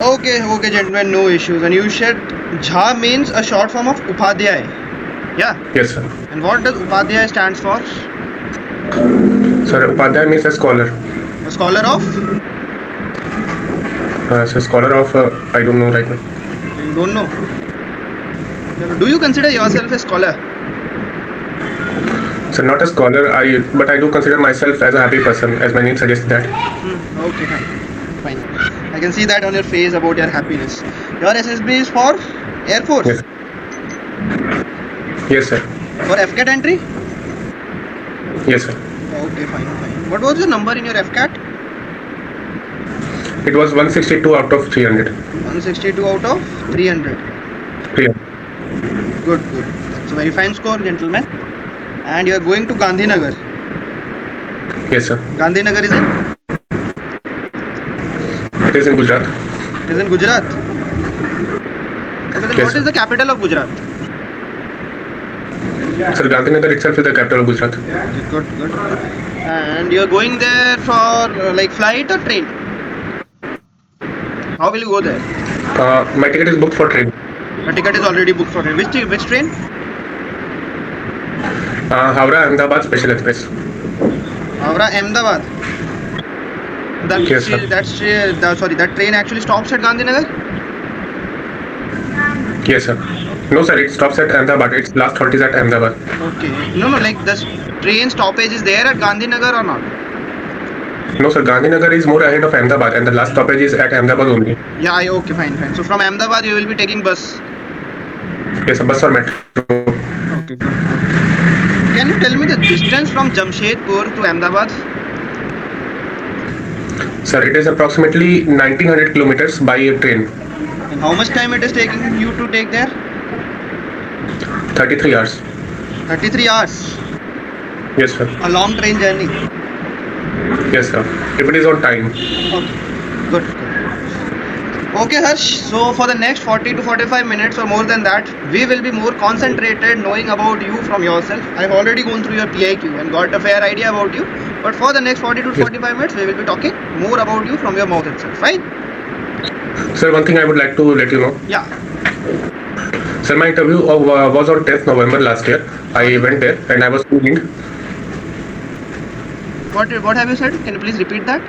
Okay, gentlemen, no issues. And you said Jha means a short form of Upadhyay. Yeah. Yes, sir. And what does Upadhyay stands for? Sir, Upadhyay means a scholar. A scholar of? So scholar of, I don't know right now. You don't know. Do you consider yourself a scholar? So not a scholar, but I do consider myself as a happy person, as my name suggests that. Okay, fine. I can see that on your face about your happiness. Your SSB is for Air Force? Yes. Yes, sir. For AFCAT entry? Yes, sir. Okay, fine. What was your number in your AFCAT? It was 162 out of 300. 162 out of 300. 300. Good. That's a very fine score, gentlemen. And you are going to Gandhinagar. Yes, sir. Gandhinagar is in? It is in Gujarat. It is in Gujarat. Okay, then Yes, what is the capital of Gujarat? Sir, Gandhinagar itself is the capital of Gujarat. Good. And you are going there for like flight or train? How will you go there? My ticket is booked for train. The ticket is already booked for train. Which train? Howrah Ahmedabad Special Express. Howrah Ahmedabad. Yes, sir. That train actually stops at Gandhinagar? Yes, sir. No, sir, it stops at Ahmedabad. Its last halt is at Ahmedabad. Okay. No, like the train stoppage is there at Gandhinagar or not? No, sir, Gandhinagar is more ahead of Ahmedabad and the last stoppage is at Ahmedabad only. Yeah, okay, fine. So from Ahmedabad you will be taking bus? Yes, sir, bus or metro. Okay, good. Can you tell me the distance from Jamshedpur to Ahmedabad? Sir, it is approximately 1900 kilometers by train. And how much time it is taking you to take there? 33 hours. 33 hours. Yes, sir. A long train journey. Yes, sir. If it is on time. Okay, good. Okay, Harsh. So for the next 40 to 45 minutes or more than that, we will be more concentrated knowing about you from yourself. I've already gone through your PIQ and got a fair idea about you. But for the next 40 to 45 minutes, we will be talking more about you from your mouth itself, right? Sir, one thing I would like to let you know. Yeah. Sir, my interview was on 10th November last year. I went there and I was screened. What have you said? Can you please repeat that?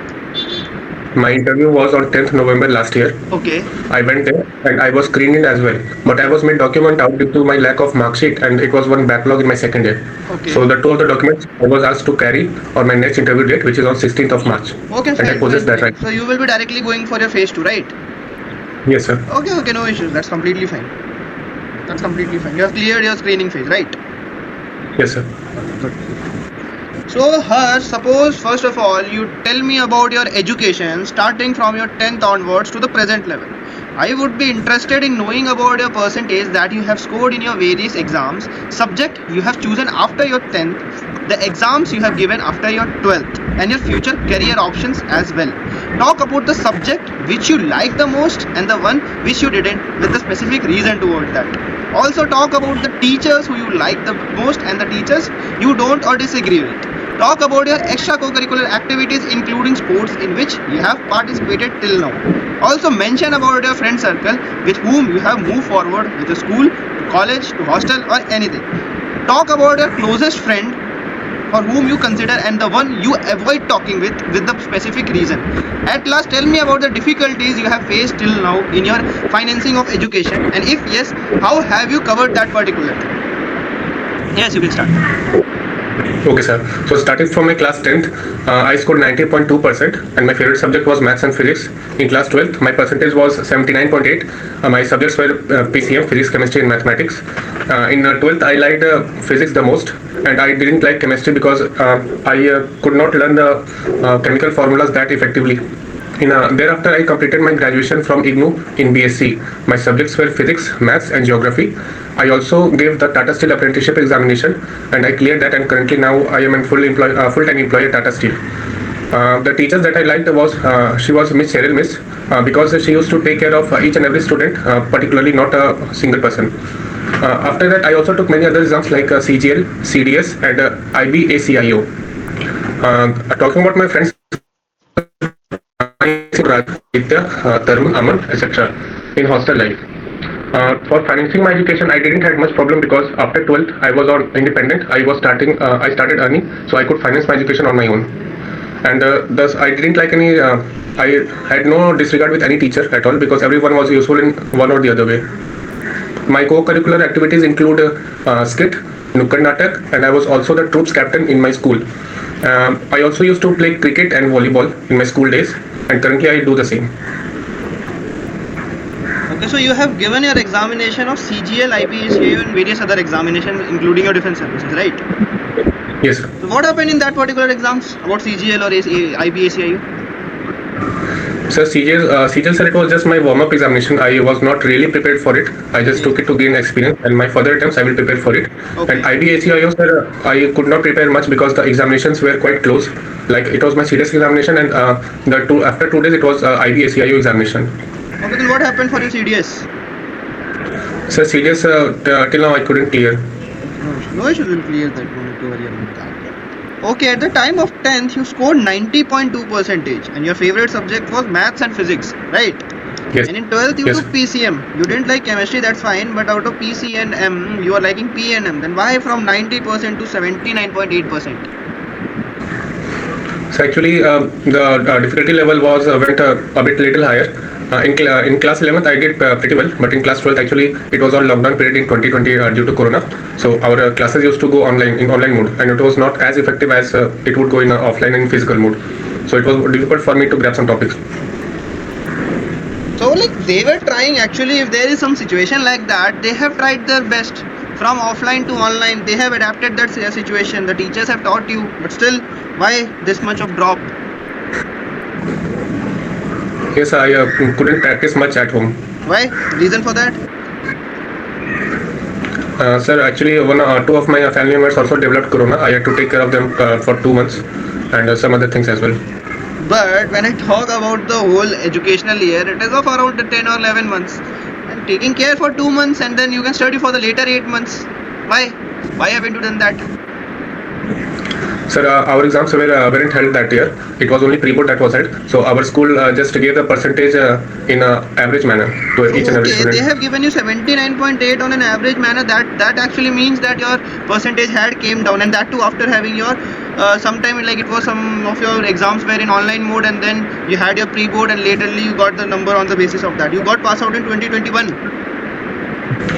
My interview was on 10th November last year. Okay. I went there and I was screened as well. But I was made document out due to my lack of mark sheet and it was one backlog in my second year. Okay. So the two of the documents I was asked to carry on my next interview date, which is on 16th of March. Okay, and I possess that right. So you will be directly going for your phase 2, right? Yes, sir. Okay, no issues. That's completely fine. You have cleared your screening phase, right? Yes, sir. Good. So, Harsh, suppose first of all you tell me about your education starting from your 10th onwards to the present level. I would be interested in knowing about your percentage that you have scored in your various exams, subject you have chosen after your 10th, the exams you have given after your 12th, and your future career options as well. Talk about the subject which you like the most and the one which you didn't, with the specific reason towards that. Also talk about the teachers who you like the most and the teachers you don't or disagree with. Talk about your extracurricular activities including sports in which you have participated till now. Also mention about your friend circle with whom you have moved forward with the school, to college, to hostel or anything. Talk about your closest friend for whom you consider and the one you avoid talking with the specific reason. At last, tell me about the difficulties you have faced till now in your financing of education, and if yes, how have you covered that particular thing? Yes, you can start. Okay, sir. So starting from my class 10th, I scored 90.2% and my favorite subject was maths and physics. In class 12th, my percentage was 79.8. My subjects were PCM, physics, chemistry and mathematics. In 12th, I liked physics the most and I didn't like chemistry because I could not learn the chemical formulas that effectively. Thereafter, I completed my graduation from IGNOU in BSc. My subjects were physics, maths and geography. I also gave the Tata Steel apprenticeship examination and I cleared that, and currently now I am a full-time employee at Tata Steel. The teachers that I liked she was Miss Cheryl Miss because she used to take care of each and every student, particularly not a single person. After that, I also took many other exams like CGL, CDS and IB ACIO. Talking about my friends, Tarun, Aman, etc. in hostel life. For financing my education, I didn't have much problem because after 12th I was on independent. I started earning, so I could finance my education on my own. And thus I didn't like any. I had no disregard with any teacher at all because everyone was useful in one or the other way. My co-curricular activities include skit, Nukkad Natak, and I was also the troops captain in my school. I also used to play cricket and volleyball in my school days, and currently I do the same. Okay, so you have given your examination of CGL, IPACIU and various other examinations including your defense services, right? Yes, sir. So what happened in that particular exams about CGL or IPACIU? Sir, CGL, sir, it was just my warm-up examination. I was not really prepared for it. I just took it to gain experience, and my further attempts I will prepare for it. Okay. And IBACIO, sir, I could not prepare much because the examinations were quite close. Like it was my serious examination, and after 2 days it was IBACIO examination. Okay, then what happened for your CDS? Sir, CDS till now I couldn't clear. No, you shouldn't clear that. No need to worry about that. Okay, at the time of 10th, you scored 90.2% and your favorite subject was maths and physics, right? Yes. And in 12th, you Yes. took PCM. You didn't like chemistry, that's fine, but out of PC and M, you are liking P and M. Then why from 90% to 79.8%? So actually, the difficulty level was went a bit little higher. In class 11th, I did pretty well, but in class 12th, actually, it was on lockdown period in 2020 due to Corona. So our classes used to go in online mode, and it was not as effective as it would go in offline and physical mode. So it was difficult for me to grab some topics. So like they were trying actually, if there is some situation like that, they have tried their best. From offline to online, they have adapted that situation. The teachers have taught you, but still, why this much of drop? Yes, I couldn't practice much at home. Why? Reason for that? Sir, actually, two of my family members also developed Corona. I had to take care of them for 2 months and some other things as well. But when I talk about the whole educational year, it is of around 10 or 11 months. And taking care for 2 months and then you can study for the later 8 months. Why? Why haven't you done that? Sir, our exams weren't held that year. It was only pre-board that was held. So our school just gave the percentage in an average manner to each and every student. They have given you 79.8 on an average manner. That actually means that your percentage had came down, and that too after having your sometime like it was some of your exams were in online mode, and then you had your pre-board, and laterly you got the number on the basis of that. You got passed out in 2021.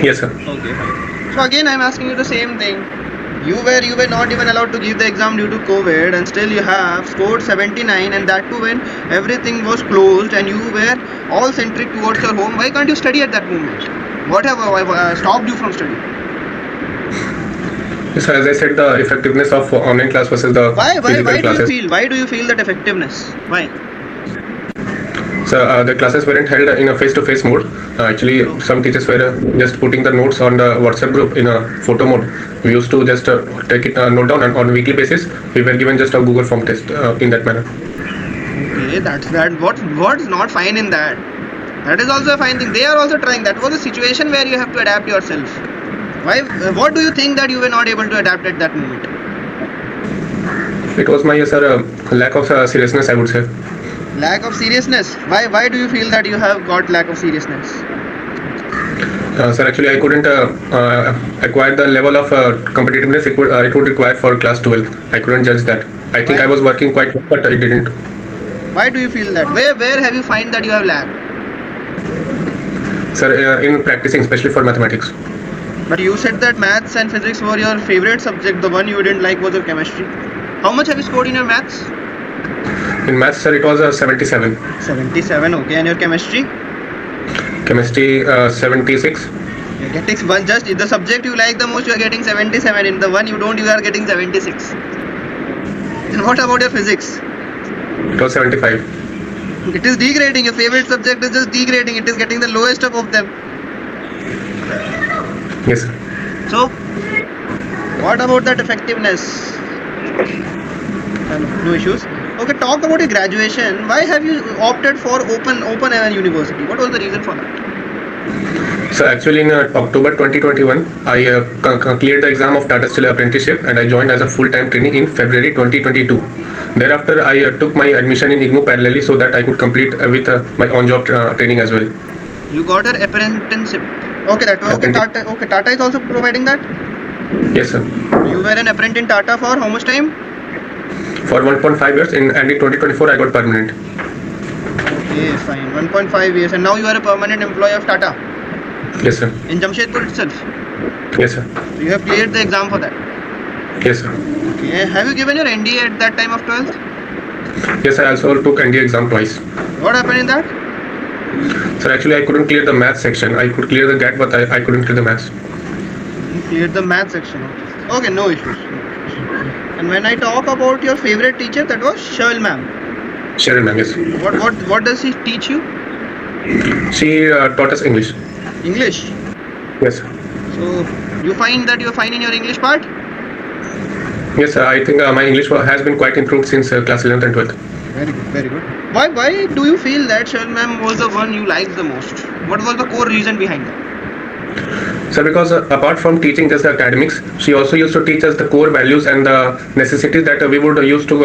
Yes, sir. Okay, fine. So again, I'm asking you the same thing. You were not even allowed to give the exam due to COVID, and still you have scored 79, and that too when everything was closed and you were all centric towards your home. Why can't you study at that moment? What have stopped you from studying? So as I said, the effectiveness of online class versus the physical classes. Why do you feel that effectiveness? Why? So the classes weren't held in a face-to-face mode. Actually, some teachers were just putting the notes on the WhatsApp group in a photo mode. We used to just take it note down, and on a weekly basis, we were given just a Google form test in that manner. Okay, that's that. What's not fine in that? That is also a fine thing. They are also trying. That was a situation where you have to adapt yourself. Why? What do you think that you were not able to adapt at that moment? It was my lack of seriousness, I would say. Lack of seriousness. Why do you feel that you have got lack of seriousness? Sir, actually, I couldn't acquire the level of competitiveness it would require for class 12. I couldn't judge that. I think I was working quite well, but I didn't. Why do you feel that? Where have you find that you have lacked? Sir, in practicing, especially for mathematics. But you said that maths and physics were your favorite subject. The one you didn't like was your chemistry. How much have you scored in your maths? In maths, sir, it was 77. 77, okay. And your chemistry? Chemistry, 76. You're getting one just the subject you like the most, you are getting 77. In the one you don't, you are getting 76. And what about your physics? It was 75. It is degrading. Your favorite subject is just degrading. It is getting the lowest of them. Yes, sir. So, what about that effectiveness? No issues. Okay, talk about your graduation. Why have you opted for open university? What was the reason for that? So actually in October 2021, I cleared the exam of Tata Steel apprenticeship and I joined as a full-time trainee in February 2022. Thereafter, I took my admission in IGNOU parallelly so that I could complete with my on-job training as well. You got an apprenticeship. Okay, that okay. Tata. Okay, Tata is also providing that. Yes, sir. You were an apprentice in Tata for how much time? For 1.5 years, and in 2024 I got permanent. Okay, fine. 1.5 years, and now you are a permanent employee of Tata. Yes, sir. In Jamshedpur itself. Yes, sir. So you have cleared the exam for that. Yes, sir. Okay. Have you given your NDA at that time of 12th? Yes, I also took NDA exam twice. What happened in that? Sir, actually I couldn't clear the math section. I could clear the GAT, but I couldn't clear the maths. You cleared the math section. Okay, no issues. And when I talk about your favorite teacher, that was Shirl ma'am. Sharon ma'am, yes. What does she teach you? She taught us English. English. Yes, sir. So you find that you're fine in your English part? Yes, sir. I think my English has been quite improved since class 11th and 12th. Very good, very good. Why do you feel that Shirl ma'am was the one you liked the most? What was the core reason behind that? Sir, because apart from teaching just the academics, she also used to teach us the core values and the necessities that we would use to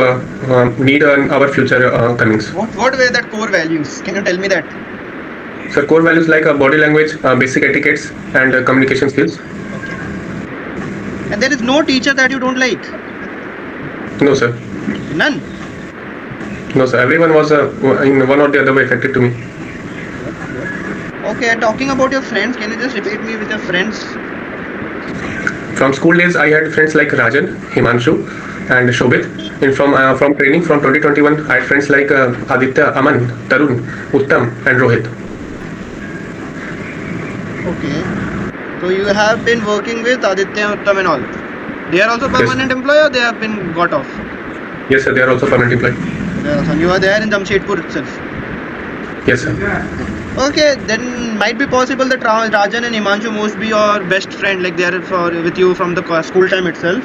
need in our future comings. What were that core values? Can you tell me that? Sir, core values like body language, basic etiquettes, and communication skills. And there is no teacher that you don't like? No, sir. None? No, sir. Everyone was in one or the other way affected to me. Okay, talking about your friends, can you just repeat me with your friends? From school days, I had friends like Rajan, Himanshu, and Shobit. And from training from 2021, I had friends like Aditya, Aman, Tarun, Uttam, and Rohit. Okay. So you have been working with Aditya, Uttam and all. They are also permanent employee or they have been got off? Yes, sir. They are also permanent employee. And you are there in Jamshedpur itself? Yes, sir. Okay, then might be possible that Rajan and Himanshu must be your best friend, like they are with you from the school time itself.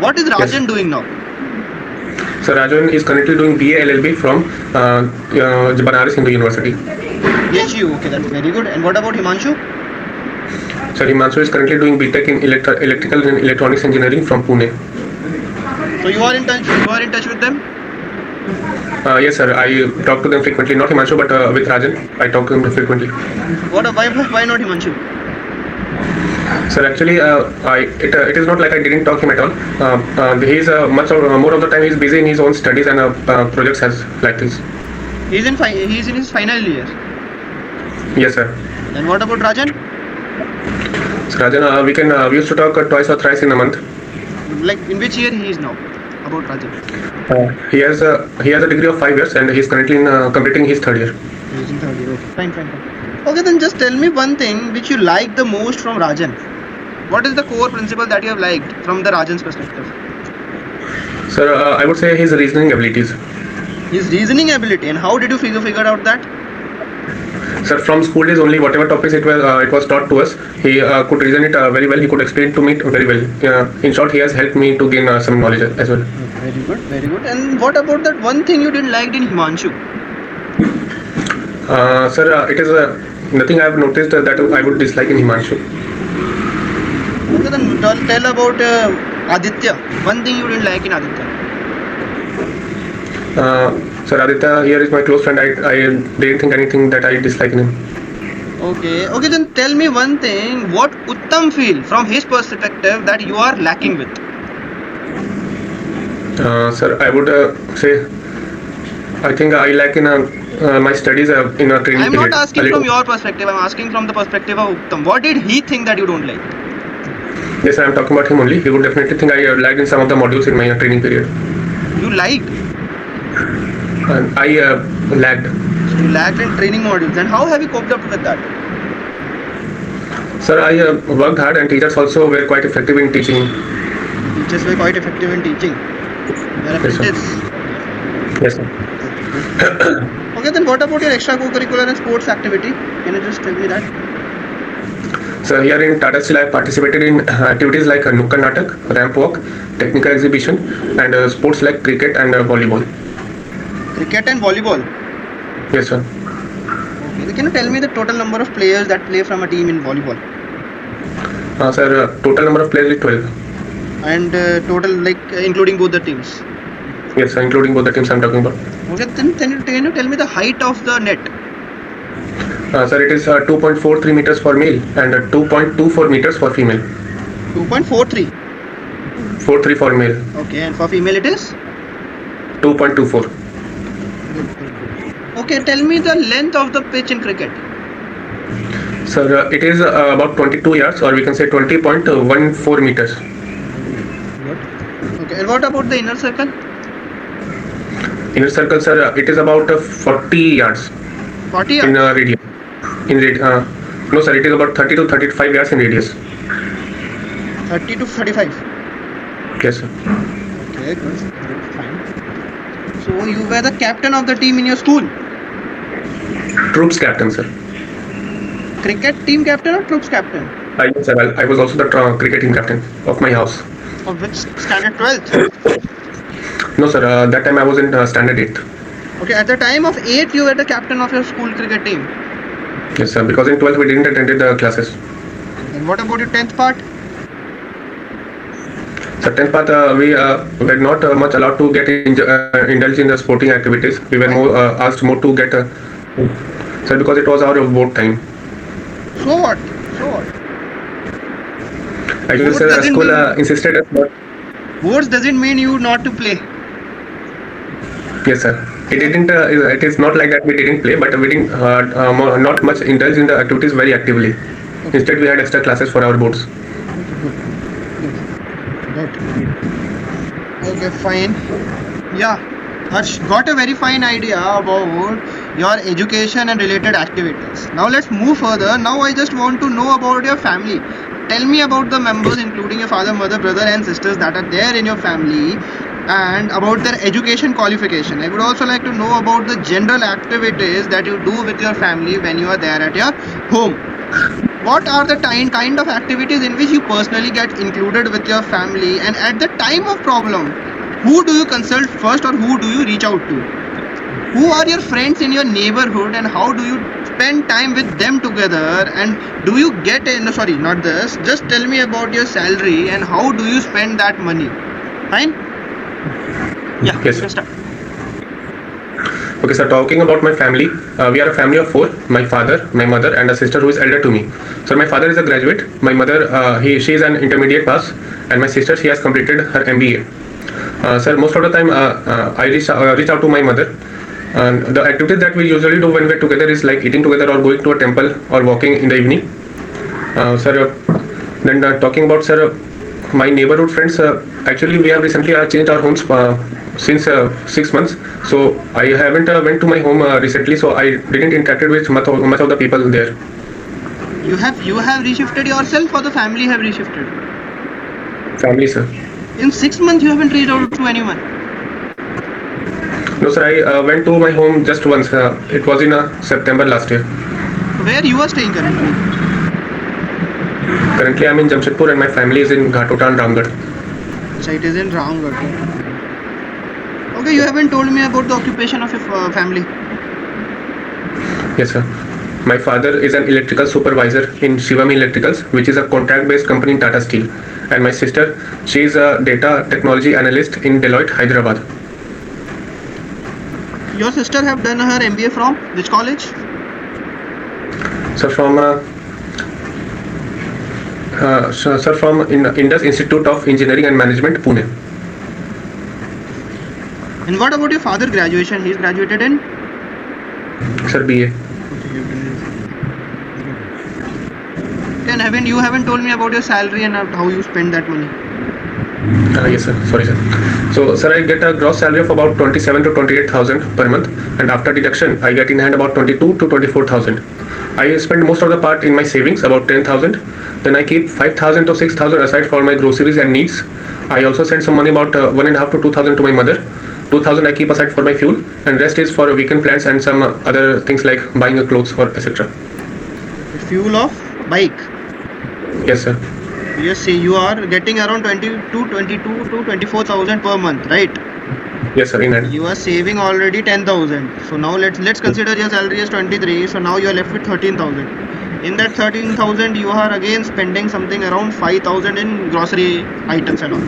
What is Rajan doing now? So Rajan is currently doing BA LLB from Banaras Hindu University. BHU, okay, that's very good. And what about Himanshu? Sir, Himanshu is currently doing BTech in Electrical and Electronics Engineering from Pune. So you are in touch. You are in touch with them? Yes, sir. I talk to them frequently. Not Himanshu, but with Rajan, I talk to them frequently. Why not Himanshu? Sir, actually, it is not like I didn't talk him at all. He is more of the time he's busy in his own studies and projects as like this. He's in his final year. Yes, sir. And what about Rajan? So Rajan, we used to talk twice or thrice in a month. Like in which year he is now? About Rajan? He has a degree of 5 years and he is currently completing his third year. He's in third year. Okay. Fine. Okay, then just tell me one thing which you like the most from Rajan. What is the core principle that you have liked from the Rajan's perspective? Sir, I would say his reasoning abilities. His reasoning ability, and how did you figure out that? Sir, from school days only, whatever topics it was taught to us, he could reason it very well. He could explain it to me very well. In short, he has helped me to gain some knowledge as well. Very good. And what about that one thing you didn't like in Himanshu? Sir, it is nothing I have noticed that I would dislike in Himanshu. Okay, then tell about Aditya. One thing you didn't like in Aditya. Sir, Aditya here is my close friend. I didn't think anything that I dislike in him. Okay, then tell me one thing. What Uttam feel from his perspective that you are lacking with? Sir, I would say I think I lack in my studies in a training I'm period. not asking from your perspective. I'm asking from the perspective of Uttam. What did he think that you don't like? Yes, I am talking about him only. He would definitely think I lagged in some of the modules in my training period. You liked? I lagged. So you lagged in training modules. And how have you coped up with that? Sir, I worked hard and teachers also were quite effective in teaching. Teachers were quite effective in teaching. Your apprentice. Yes, sir. Okay, then what about your extracurricular and sports activity? Can you just tell me that? So here in Tata Steel, I have participated in activities like Nukkad Natak, ramp walk, technical exhibition, and sports like cricket and volleyball. Cricket and volleyball? Yes, sir. Okay, can you tell me the total number of players that play from a team in volleyball? Sir, total number of players is 12. And total, like including both the teams? Yes, sir, including both the teams I'm talking about. Okay, then can you tell me the height of the net? Sir, it is 2.43 meters for male and 2.24 meters for female. 2.43. 43 for male. Okay, and for female it is? 2.24. Okay, tell me the length of the pitch in cricket. Sir, it is about 22 yards, or we can say 20.14 meters. Okay, and what about the inner circle? Inner circle, sir, it is about 40 yards 40 in yards? radius. No, sir, it is about 30 to 35 yards in radius. 30 to 35. Yes, sir. Okay, good, fine. So you were the captain of the team in your school? Troops captain, sir. Cricket team captain or troops captain? Yes, sir. I was also the cricket team captain of my house. Of which standard? 12th? No, sir, that time I was in standard 8th. Okay, at the time of 8th you were the captain of your school cricket team. Yes, sir, because in 12th we didn't attend the classes. And what about your 10th part? So 10th part, we were not much allowed to get indulged in the sporting activities. We were more asked more to get, sir, because it was our board time. So what? So what? Actually, Board sir, doesn't school mean- insisted us not. Boards doesn't mean you not to play. Yes, sir. It didn't. It is not like that we didn't play, but we didn't not much indulge in the activities very actively. Instead, we had extra classes for our boards. Okay, fine. Yeah, Harsh got a very fine idea about your education and related activities. Now let's move further. Now I just want to know about your family. Tell me about the members, including your father, mother, brother, and sisters that are there in your family, and about their education qualification. I would also like to know about the general activities that you do with your family when you are there at your home. What are the kind of activities in which you personally get included with your family, and at the time of problem, who do you consult first or who do you reach out to? Who are your friends in your neighborhood and how do you spend time with them together, and do you get no, sorry, not this, just tell me about your salary and how do you spend that money? Fine? Yeah, Yes, you can sir. start. Okay, sir. Talking about my family, we are a family of 4. My father, my mother, and a sister who is elder to me. So my father is a graduate. My mother, she is an intermediate pass, and my sister, she has completed her MBA. Sir, most of the time, I reach out to my mother. The activities that we usually do when we're together is like eating together or going to a temple or walking in the evening. Sir, then talking about, sir, my neighborhood friends, actually we have recently changed our homes since 6 months. So I haven't went to my home recently, so I didn't interacted with much of the people there. You have reshifted yourself or the family have reshifted? Family, sir. In 6 months you haven't reached out to anyone. No, sir, I went to my home just once. It was in September last year. Where you are staying currently? Currently, I'm in Jamshedpur and my family is in Ghatota and Ramgarh. So it is in Ramgarh. Okay, you haven't told me about the occupation of your family. Yes, sir. My father is an electrical supervisor in Shivam Electricals, which is a contract-based company in Tata Steel. And my sister, she is a data technology analyst in Deloitte, Hyderabad. Your sister have done her MBA from which college? So from Indus Institute of Engineering and Management, Pune. And what about your father graduation? He is graduated in? Sir, BA. And you haven't told me about your salary and how you spend that money. Yes, sir. Sorry, sir. So, sir, I get a gross salary of about 27 to 28,000 per month, and after deduction, I get in hand about 22 to 24,000. I spend most of the part in my savings, about 10,000. Then I keep 5,000 to 6,000 aside for my groceries and needs. I also send some money, about 1.5 to 2,000 to my mother. 2,000 I keep aside for my fuel, and rest is for weekend plans and some other things like buying a clothes or etc. The fuel of bike. Yes, sir. Yes, see, you are getting around 22 to 24,000 per month, right? Yes, sir. In hand. You are saving already 10,000. So now let's consider your salary is 23. So now you are left with 13,000. In that 13,000, you are again spending something around 5,000 in grocery items and all.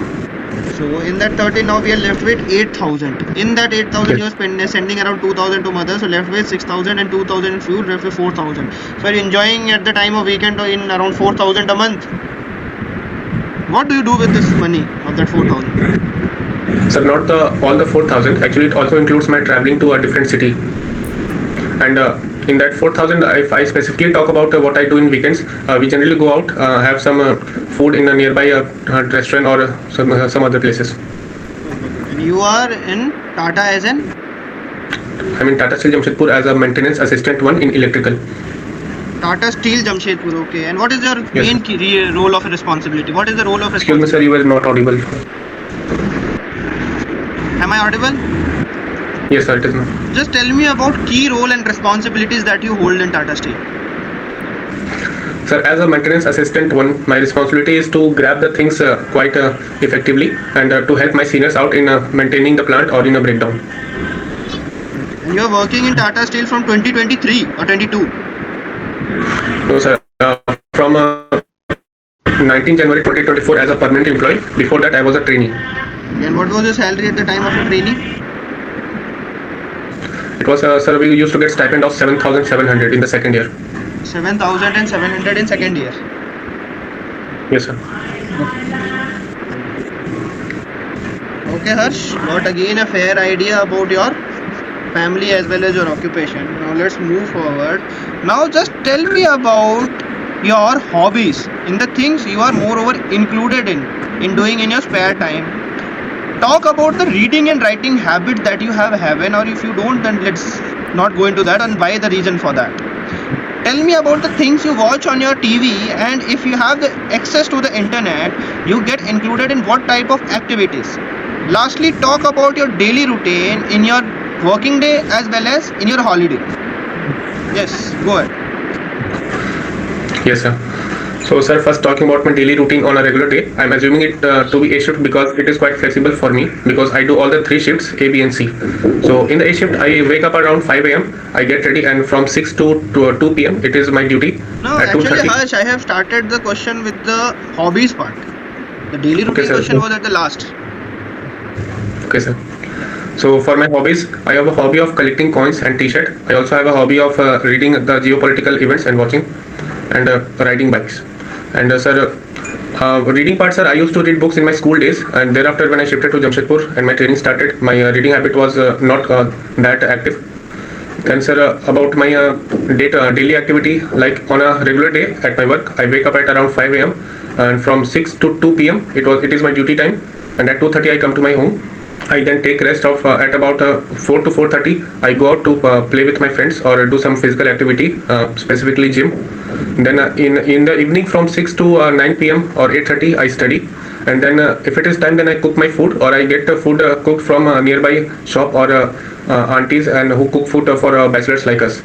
So in that 13, now we are left with 8,000. In that 8,000, Yes. you are sending around 2,000 to mother. So left with 6,000 and 2,000 in fuel, left with 4,000. So you're enjoying at the time of weekend in around 4,000 a month. What do you do with this money of that 4,000? Sir, not all the 4,000. Actually, it also includes my traveling to a different city. And in that 4,000, if I specifically talk about what I do in weekends, we generally go out, have some food in a nearby restaurant or some other places. And you are in Tata as in? I'm in Tata Steel Jamshedpur as a maintenance assistant 1 in electrical. Tata Steel Jamshedpur, okay. And what is your Yes, main role of responsibility? What is the role of excuse me, sir, responsibility? you were not audible. Am I audible? Yes, sir, it is not. Just tell me about key role and responsibilities that you hold in Tata Steel. Sir, as a maintenance assistant 1, my responsibility is to grab the things quite effectively and to help my seniors out in maintaining the plant or in a breakdown. And you are working in Tata Steel from 2023 or 22? No, sir, from 19 January 2024 as a permanent employee. Before that, I was a trainee. And what was your salary at the time of your training? It was, sir, we used to get stipend of 7,700 in the second year. 7,700 in second year. Yes, sir. Okay, Harsh, got again a fair idea about your family as well as your occupation. Now let's move forward. Now just tell me about your hobbies, in the things you are moreover included in doing in your spare time. Talk about the reading and writing habit that you have, or if you don't, then let's not go into that and why the reason for that. Tell me about the things you watch on your TV, and if you have the access to the internet, you get included in what type of activities. Lastly, talk about your daily routine in your working day as well as in your holiday. Yes, go ahead. Yes, sir. So, sir, first talking about my daily routine on a regular day, I'm assuming it to be A shift because it is quite flexible for me because I do all the 3 shifts, A, B, and C. So, in the A shift, I wake up around 5 a.m., I get ready, and from 6 to 2 p.m., it is my duty. No, At actually, 2:30. Harsh, I have started the question with the hobbies part. The daily routine sir. question was at the last. Okay, sir. So for my hobbies, I have a hobby of collecting coins and T-shirt. I also have a hobby of reading the geopolitical events and watching, and riding bikes. And sir, reading part, sir, I used to read books in my school days, and thereafter when I shifted to Jamshedpur and my training started, my reading habit was not that active. Then, sir, about my daily activity, like on a regular day at my work, I wake up at around 5 a.m. and from 6 to 2 p.m. it is my duty time, and at 2:30 I come to my home. I then take rest of at about 4 to 4:30. I go out to play with my friends or do some physical activity, specifically gym. Then in the evening from 6 to 9 p.m. or 8:30 I study, and then if it is time, then I cook my food or I get food cooked from a nearby shop or aunties and who cook food for bachelors like us.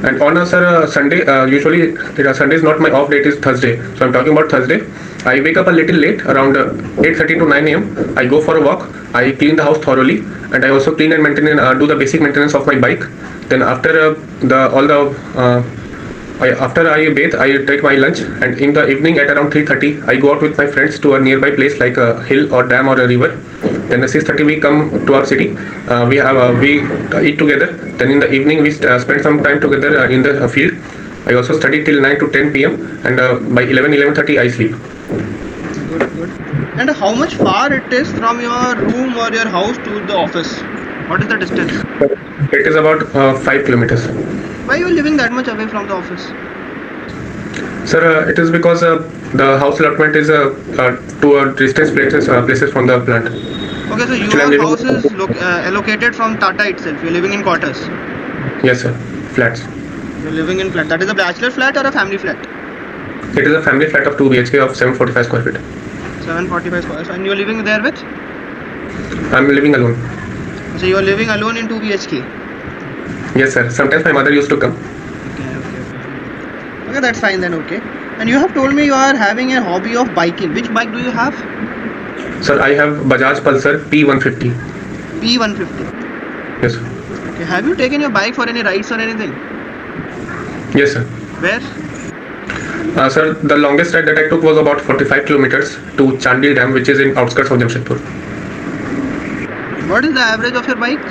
And on a Sunday, usually Sunday is not my off day, it is Thursday. So I'm talking about Thursday. I wake up a little late, around 8:30 to 9 a.m. I go for a walk. I clean the house thoroughly, and I also clean and maintain, do the basic maintenance of my bike. Then after after I bathe, I take my lunch, and in the evening at around 3:30, I go out with my friends to a nearby place like a hill or dam or a river. Then at 6:30 we come to our city. We eat together. Then in the evening we spend some time together in the field. I also study till 9 to 10 p.m. and by 11:30 I sleep. Good. And how much far it is from your room or your house to the office? What is the distance? It is about 5 kilometers. Why you are living that much away from the office? Sir, it is because the house allotment is to a distance places from the plant. Okay, so Actually, I'm your living. house is allocated from Tata itself. You're living in quarters. Yes, sir. Flats. You're living in flat. That is a bachelor flat or a family flat? It is a family flat of 2 BHK of 745 square feet. 745 squares. And you're living there with? I'm living alone. So you're living alone in 2 BHK. Yes, sir. Sometimes my mother used to come. Okay, that's fine then. Okay. And you have told me you are having a hobby of biking. Which bike do you have? Sir, I have Bajaj Pulsar P150. P150. Yes, sir. Okay. Have you taken your bike for any rides or anything? Yes, sir. Where? Sir, the longest ride that I took was about 45 kilometers to Chandil Dam, which is in outskirts of Jamshedpur. What is the average of your bike?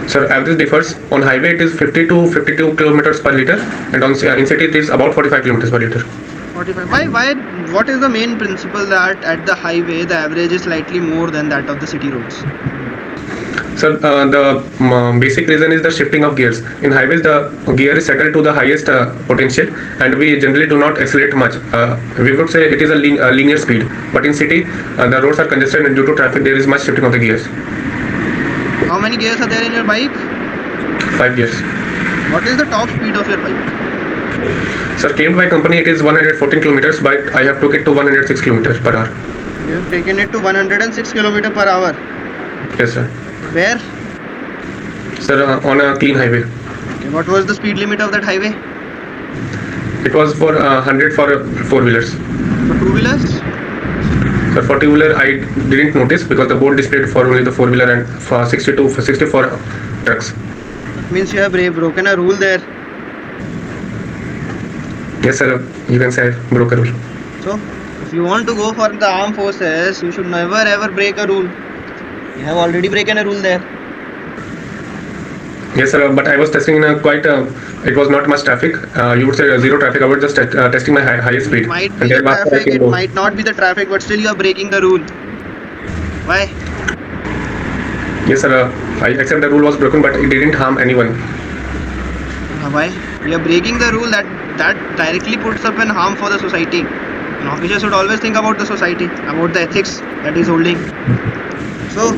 Sir, average differs. On highway it is 50 to 52 kilometers per liter, and on in city it is about 45 kilometers per liter. 45. Why? What is the main principle that at the highway the average is slightly more than that of the city roads? So the basic reason is the shifting of gears. In highways, the gear is settled to the highest potential, and we generally do not accelerate much. We would say it is a linear speed. But in city, the roads are congested, and due to traffic, there is much shifting of the gears. How many gears are there in your bike? 5 gears. What is the top speed of your bike? Sir, claimed by company it is 114 kilometers, but I have took it to 106 kilometers per hour. You have taken it to 106 km per hour. Yes, sir. Where? Sir, on a clean highway. Okay, what was the speed limit of that highway? It was for 100 for four-wheelers. For two-wheelers? Sir, for two-wheeler I didn't notice because the board displayed for only the four-wheeler and for 60 for trucks. Means you have broken a rule there. Yes, sir. You can say I broke a rule. So, if you want to go for the armed forces, you should never ever break a rule. You have already broken a rule there. Yes, sir. But I was testing in a quite. It was not much traffic. You would say zero traffic. I was just testing my highest speed. It might be the traffic. It might not be the traffic, but still you are breaking the rule. Why? Yes, sir. I accept the rule was broken, but it didn't harm anyone. Why? You are breaking the rule that directly puts up in harm for the society. An officer should always think about the society, about the ethics that he's holding. So,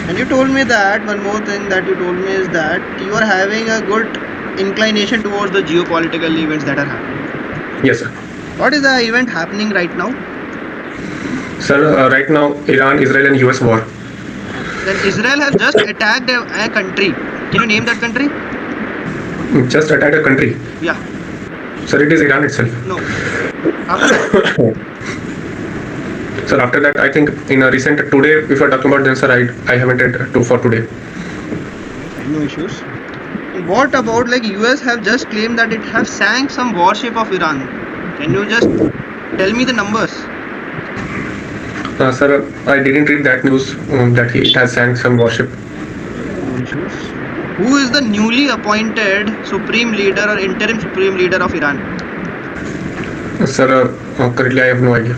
and you told me that one more thing that you told me is that you are having a good inclination towards the geopolitical events that are happening. Yes, sir. What is the event happening right now? Sir, right now Iran, Israel, and US war. Then Israel has just attacked a country. Can you name that country? Just attacked a country. Yeah. Sir, it is Iran itself. No. After that. Sir, after that, I think in a recent today, if you are talking about, then sir, I haven't read for today. No issues. What about like US have just claimed that it has sank some warship of Iran? Can you just tell me the numbers? Sir, I didn't read that news that it has sank some warship. No issues. Who is the newly appointed supreme leader or interim supreme leader of Iran? Sir, currently I have no idea.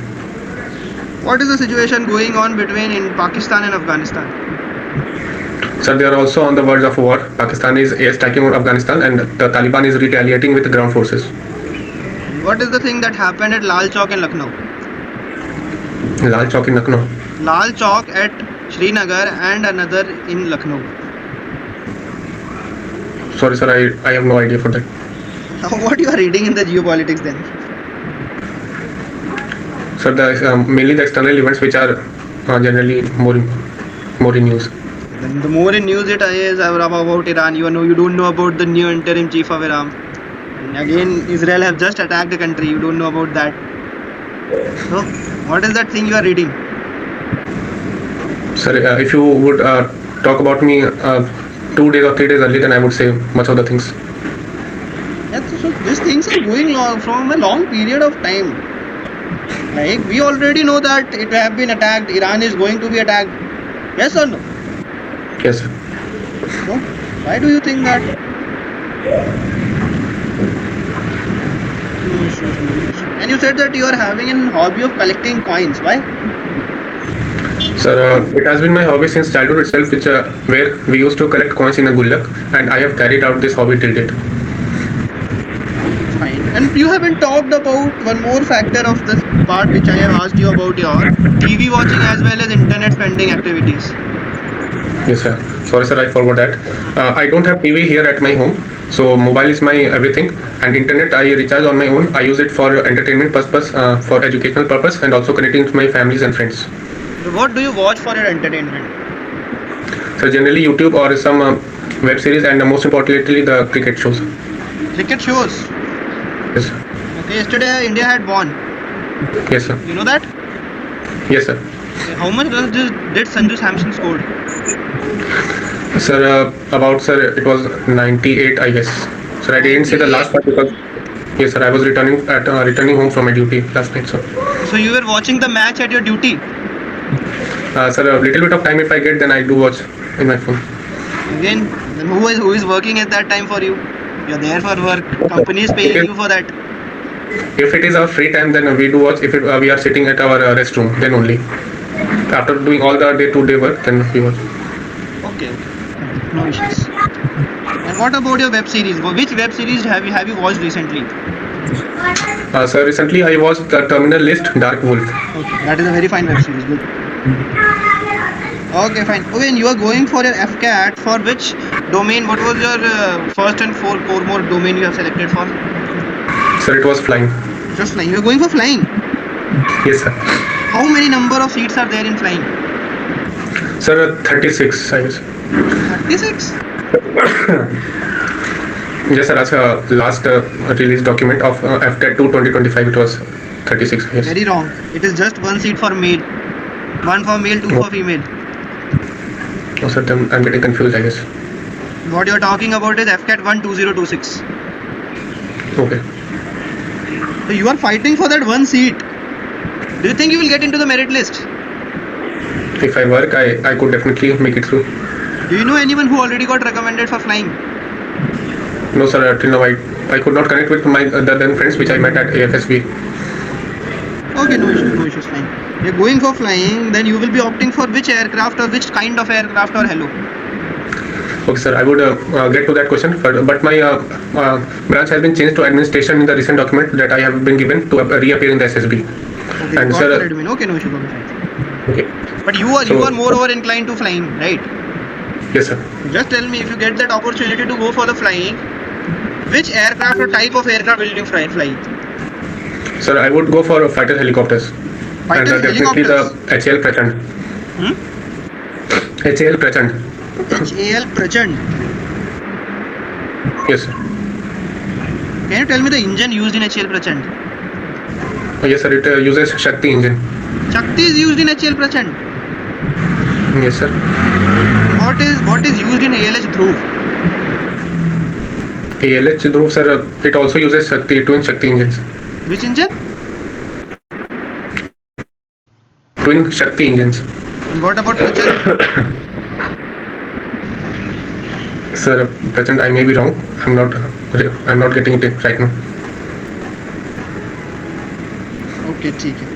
What is the situation going on between in Pakistan and Afghanistan? Sir, they are also on the verge of war. Pakistan is attacking on Afghanistan and the Taliban is retaliating with the ground forces. What is the thing that happened at Lal Chowk in Lucknow? Lal Chowk in Lucknow. Lal Chowk at Srinagar and another in Lucknow. Sorry, sir, I have no idea for that. What you are reading in the geopolitics then? Sir, mainly the external events which are generally more in news. Then the more in news it is about Iran, you don't know about the new interim chief of Iran. And again, Israel have just attacked the country. You don't know about that. So, what is that thing you are reading? Sir, if you would talk about me 2 days or 3 days early, then I would say much of the things. Yeah, so these things are going on from a long period of time. Like, we already know that it have been attacked. Iran is going to be attacked. Yes or no? Yes, sir. No? Why do you think that? And you said that you are having a hobby of collecting coins. Why? Sir, it has been my hobby since childhood itself, which where we used to collect coins in a gullak, and I have carried out this hobby till date. Fine. And you haven't talked about one more factor of this part which I have asked you about your TV watching as well as internet spending activities. Yes, sir. Sorry, sir, I forgot that. I don't have TV here at my home, so mobile is my everything, and internet I recharge on my own. I use it for entertainment purpose, for educational purpose, and also connecting to my families and friends. What do you watch for your entertainment? So generally YouTube or some web series, and most importantly the cricket shows. Cricket shows? Yes, sir. Okay, yesterday India had won. Yes, sir. You know that? Yes, sir. Okay, how much did Sanju Samson scored? Sir, it was 98, I guess. Sir, I didn't say the last part because yes, sir, I was returning home from my duty last night, sir. So you were watching the match at your duty? Sir, a little bit of time if I get, then I do watch in my phone. Again, then who is working at that time for you? You're there for work. Company is paying you for that. If it is our free time, then we do watch. If we are sitting at our restroom, then only. After doing all the day-to-day work, then we watch. Okay. No issues. And what about your web series? Which web series have you watched recently? Sir, recently I watched the Terminal List Dark Wolf. Okay, that is a very fine web series. Good. Okay, fine. Okay, and you are going for your AFCAT. For which domain? What was your first and four more domain you have selected for? Sir, it was flying. Just flying. You are going for flying? Yes, sir. How many number of seats are there in flying? Sir, 36, I guess. 36? Yes, sir. As a last release document of AFCAT 2 2025, it was 36. Yes. Very wrong. It is just one seat for male. One for male, two for female. Oh, sir, then I'm getting confused, I guess. What you are talking about is AFCAT 1 2026. Okay. So you are fighting for that one seat. Do you think you will get into the merit list? If I work, I could definitely make it through. Do you know anyone who already got recommended for flying? No, sir. Till now, I could not connect with my other friends which I met at AFSB. Okay, no issues, fine. You're going for flying, then you will be opting for which aircraft or which kind of aircraft or hello? Okay, sir. I would get to that question, but my branch has been changed to administration in the recent document that I have been given to reappear in the SSB. Okay, And got sir, the admin. Okay, no issue, fine. Okay. But you are more over inclined to flying, right? Yes, sir. Just tell me, if you get that opportunity to go for the flying, which aircraft or type of aircraft will you fly? Sir, I would go for fighter helicopters. Fighter and definitely the HAL Prachand. HAL Prachand. HAL Prachand. Yes, sir. Can you tell me the engine used in HAL Prachand? Yes, sir. It uses Shakti engine. Shakti is used in HAL Prachand. Yes, sir. What is used in ALH Dhruv? ALH Dhruv, sir, it also uses twin Shakti engines. Which engine? Twin Shakti engines. And what about Prachand? Sir, Prachand, I may be wrong. I'm not getting it right now. Okay, ठीक है.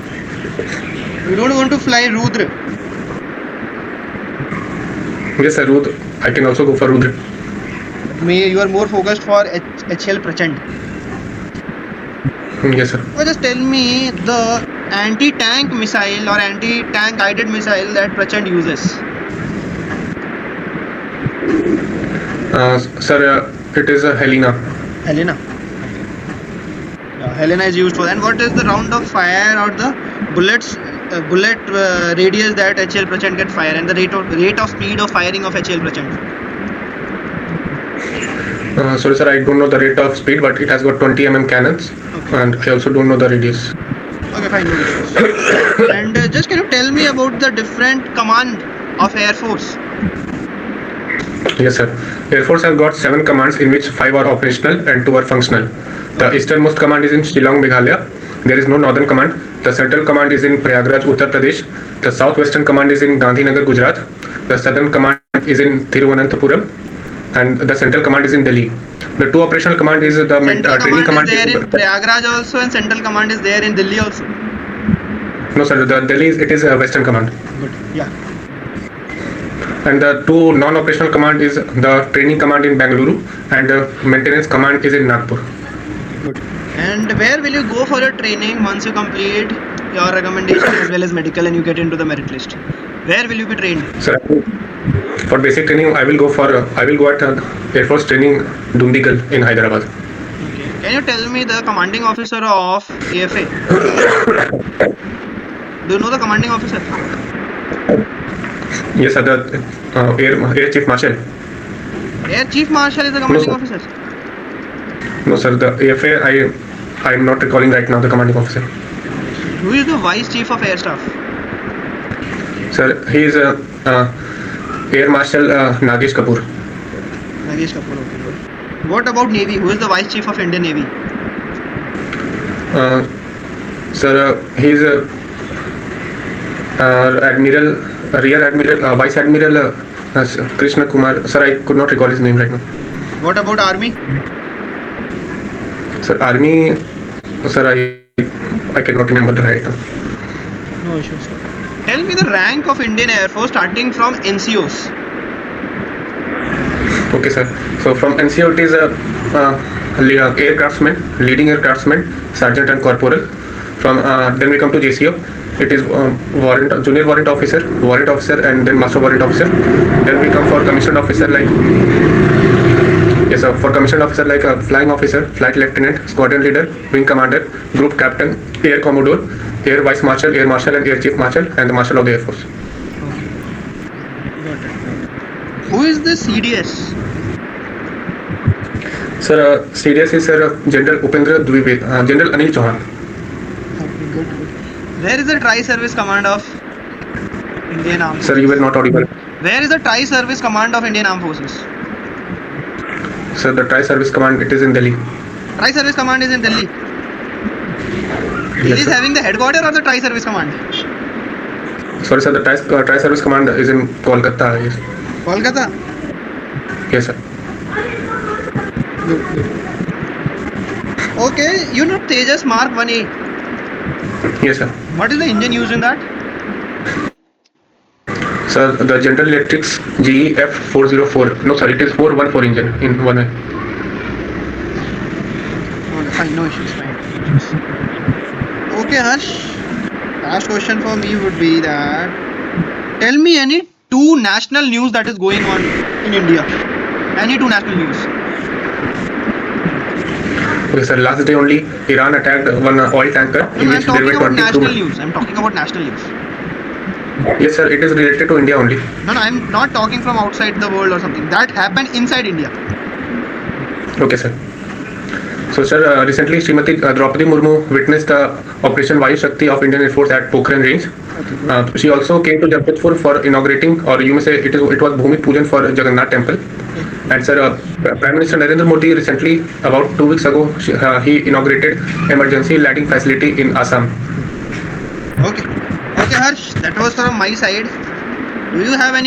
You don't want to fly Rudra? Yes, sir. Rudra. I can also go for Rudra. You are more focused for HAL Prachand. Yes, sir. So just tell me the anti-tank missile or anti-tank guided missile that Prachand uses. Sir, it is a Helena. Helena. Yeah, Helena is used for. And what is the round of fire or the bullet radius that HAL Prachand can fire, and the rate of speed of firing of HAL Prachand? Sorry, sir, I don't know the rate of speed, but it has got 20 cannons, and I also don't know the radius. Okay, fine. No issues. And just can you tell me about the different command of Air Force? Yes, sir. Air Force has got 7 commands, in which 5 are operational and 2 are functional. The easternmost command is in Shillong, Meghalaya. There is no northern command. The central command is in Prayagraj, Uttar Pradesh. The southwestern command is in Gandhinagar, Gujarat. The southern command is in Thiruvananthapuram, and the central command is in Delhi. The 2 operational command is the training command is there in Prayagraj also, and central command is there in Delhi also. No, sir. The Delhi it is a western command. Good. Yeah. And the 2 non-operational command is the training command in Bangalore, and the maintenance command is in Nagpur. Good. And where will you go for your training once you complete your recommendation as well as medical and you get into the merit list? Where will you be trained? Sir, for basic training, I will go at Air Force Training Dundigal in Hyderabad. Okay. Can you tell me the commanding officer of AFA? Do you know the commanding officer? Yes, sir. The Air Chief Marshal. Air Chief Marshal is the commanding officer? No, sir. The AFA, I am not recalling right now the commanding officer. Who is the Vice Chief of Air Staff? Sir, he is Air Marshal Nagesh Kapoor. Nagesh Kapoor, okay, good. What about Navy? Who is the Vice Chief of Indian Navy? Sir, he's Admiral, Rear Admiral, Vice Admiral Krishna Kumar. Sir, I could not recall his name right now. What about Army? Sir, Army, sir, I cannot remember the right now. No issues. Tell me the rank of Indian Air Force starting from NCOs. Okay, sir. So from NCO it is aircraftsman, leading aircraftsman, sergeant and corporal. From then we come to JCO. It is junior warrant officer, and then master warrant officer. Then we come for commissioned officer like yes, sir. For commissioned officer like a flying officer, flight lieutenant, squadron leader, wing commander, group captain, air commodore, air vice marshal, air marshal, and air chief marshal, and the marshal of the air force. Got it. Who is the CDS? Sir, CDS is Sir General Upendra Dwivedi, General Anil Chauhan. Good. Where is the Tri-Service Command of Indian Armed Forces? Sir, you were not audible. Where is the Tri-Service Command of Indian Armed Forces? Sir, the Tri-Service Command, it is in Delhi. Tri-Service Command is in Delhi. Delhi Yes, is sir. having the headquarters of the Tri-Service Command. Sorry, sir, the Tri-Service Command is in Kolkata. Yes, Kolkata. yes, sir. Good. Okay, you know Tejas Mark 1A. Yes, sir. What is the engine used in that? Sir, the General Electric's GEF 404. No, sir, it is 414 engine in one. Okay, fine, no issues, fine. Okay, Harsh. Last question for me would be that tell me any two national news that is going on in India. Any two national news. Okay, sir, last day only Iran attacked one oil tanker No, in I'm which there talking were about 22. national news. I'm talking about national news. Yes, sir, it is related to India only. No, I'm not talking from outside the world or something. That happened inside India. Okay, sir. So, sir, recently Srimati Draupadi Murmu witnessed the Operation Vayu Shakti of Indian Air Force at Pokhran Range. She also came to Jamshedpur for inaugurating, or you may say it was Bhumi Pujan for Jagannath Temple. And sir, Prime Minister Narendra Modi recently, about 2 weeks ago, he inaugurated emergency landing facility in Assam. Okay. Okay, Harsh. That was from my side. Do you have any